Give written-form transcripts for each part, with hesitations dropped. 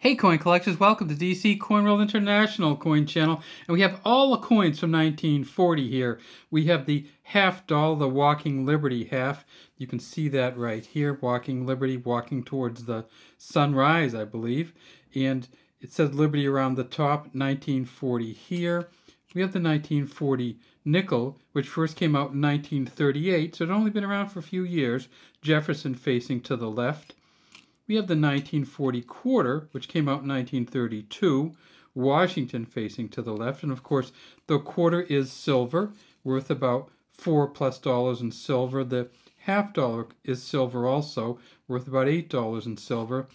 Hey coin collectors, welcome to DC Coin World International Coin Channel, and we have all the coins from 1940 here. We have the half doll, the Walking Liberty half. You can see that right here, Walking Liberty, walking towards the sunrise, I believe. And it says Liberty around the top, 1940 here. We have the 1940 nickel, which first came out in 1938, so it's only been around for a few years. Jefferson facing to the left. We have the 1940 quarter, which came out in 1932, Washington facing to the left. And of course, the quarter is silver, worth about $4+ in silver. The half dollar is silver also, worth about $8 in silver.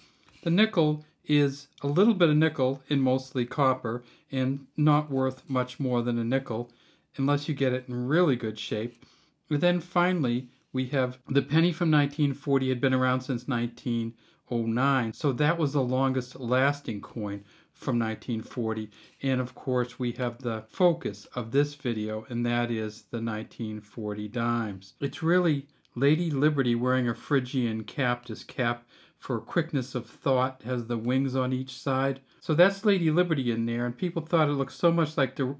The nickel is a little bit of nickel in mostly copper and not worth much more than a nickel unless you get it in really good shape. And then finally, we have the penny from 1940, had been around since 1909. So that was the longest lasting coin from 1940. And of course we have the focus of this video, and that is the 1940 dimes. It's really Lady Liberty wearing a Phrygian cap, this cap for quickness of thought, has the wings on each side. So that's Lady Liberty in there, and people thought it looked so much like the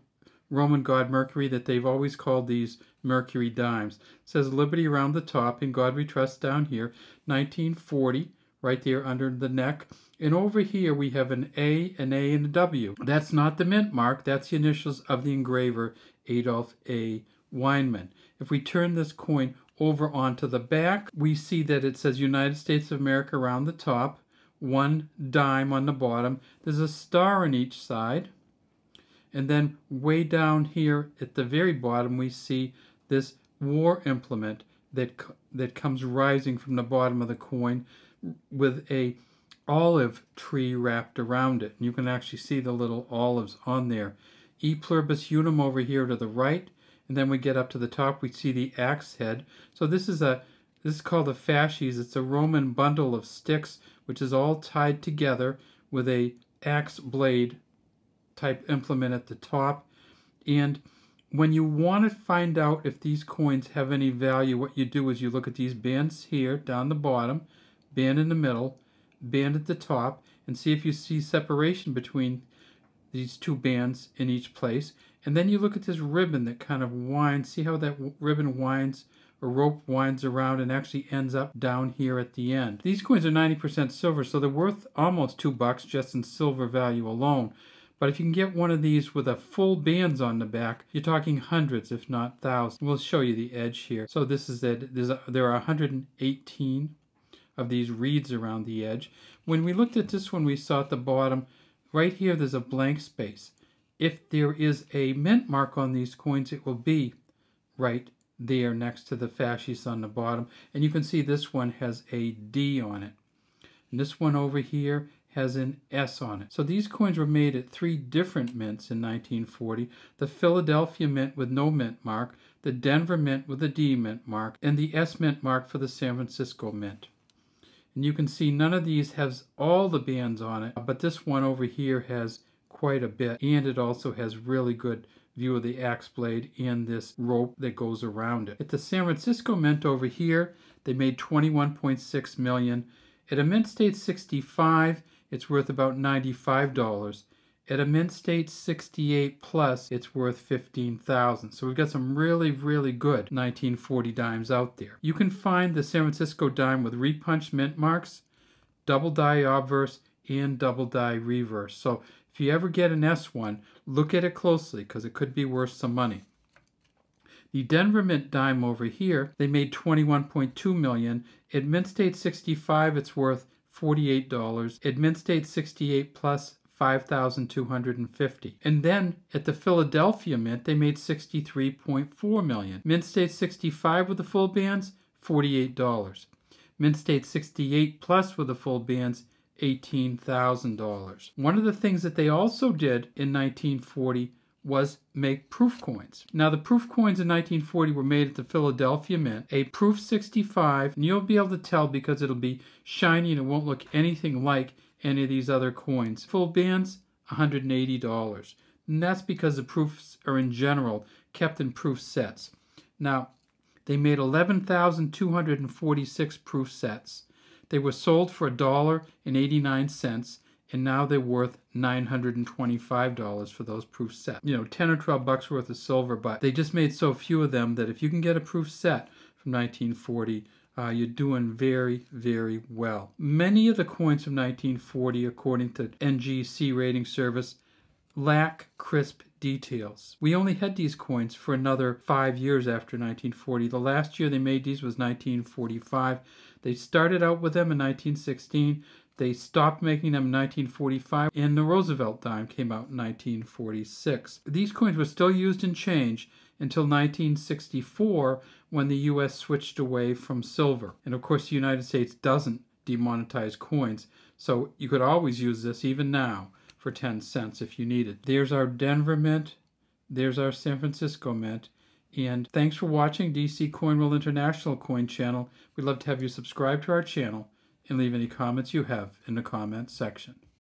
Roman god Mercury that they've always called these Mercury dimes. It says Liberty around the top, In God We Trust down here, 1940, right there under the neck. And over here we have an A, and a W. That's not the mint mark, that's the initials of the engraver, Adolph A. Weinman. If we turn this coin over onto the back, we see that it says United States of America around the top, 1 dime on the bottom. There's a star on each side. And then way down here at the very bottom, we see this war implement that comes rising from the bottom of the coin with a olive tree wrapped around it. And you can actually see the little olives on there. E pluribus unum over here to the right. And then we get up to the top, we see the axe head. So this is called a fasces. It's a Roman bundle of sticks, which is all tied together with a axe blade type implement at the top. And when you want to find out if these coins have any value, what you do is you look at these bands here down the bottom, band in the middle, band at the top, and see if you see separation between these two bands in each place. And then you look at this ribbon that kind of winds. See how that ribbon winds, or rope winds around and actually ends up down here at the end. These coins are 90% silver, so they're worth almost $2 just in silver value alone. But if you can get one of these with a full bands on the back, you're talking hundreds, if not thousands. We'll show you the edge here. So this is it. There are 118 of these reeds around the edge. When we looked at this one, we saw at the bottom, right here, there's a blank space. If there is a mint mark on these coins, it will be right there next to the fasces on the bottom. And you can see this one has a D on it. And this one over here has an S on it. So these coins were made at 3 different mints in 1940. The Philadelphia Mint with no mint mark, the Denver Mint with a D mint mark, and the S mint mark for the San Francisco Mint. And you can see none of these has all the bands on it, but this one over here has quite a bit, and it also has really good view of the axe blade and this rope that goes around it. At the San Francisco Mint over here, they made 21.6 million. At a Mint State 65, it's worth about $95. At a Mint State 68 plus, it's worth $15,000. So we've got some really, really good 1940 dimes out there. You can find the San Francisco dime with repunched mint marks, double die obverse, and double die reverse. So if you ever get an S1, look at it closely because it could be worth some money. The Denver Mint dime over here, they made 21.2 million. At Mint State 65, it's worth $48. At Mint State 68 plus, $5,250. And then at the Philadelphia Mint, they made 63.4 million. Mint State 65 with the full bands, $48. Mint State 68 plus with the full bands, $18,000. One of the things that they also did in 1940 was make proof coins. Now the proof coins in 1940 were made at the Philadelphia Mint. A proof 65, and you'll be able to tell because it'll be shiny and it won't look anything like any of these other coins. Full bands, $180. And that's because the proofs are in general kept in proof sets. Now, they made 11,246 proof sets. They were sold for $1.89, and now they're worth $925 for those proof sets. You know, 10 or 12 bucks worth of silver, but they just made so few of them that if you can get a proof set from 1940, you're doing very, very well. Many of the coins from 1940, according to NGC Rating Service, lack crisp details. We only had these coins for another 5 years after 1940. The last year they made these was 1945. They started out with them in 1916. They stopped making them in 1945, and the Roosevelt dime came out in 1946. These coins were still used in change until 1964, when the U.S. switched away from silver. And of course, the United States doesn't demonetize coins, so you could always use this even now for 10 cents if you need it. There's our Denver Mint. There's our San Francisco Mint. And thanks for watching DC Coin World International Coin Channel. We'd love to have you subscribe to our channel and leave any comments you have in the comments section.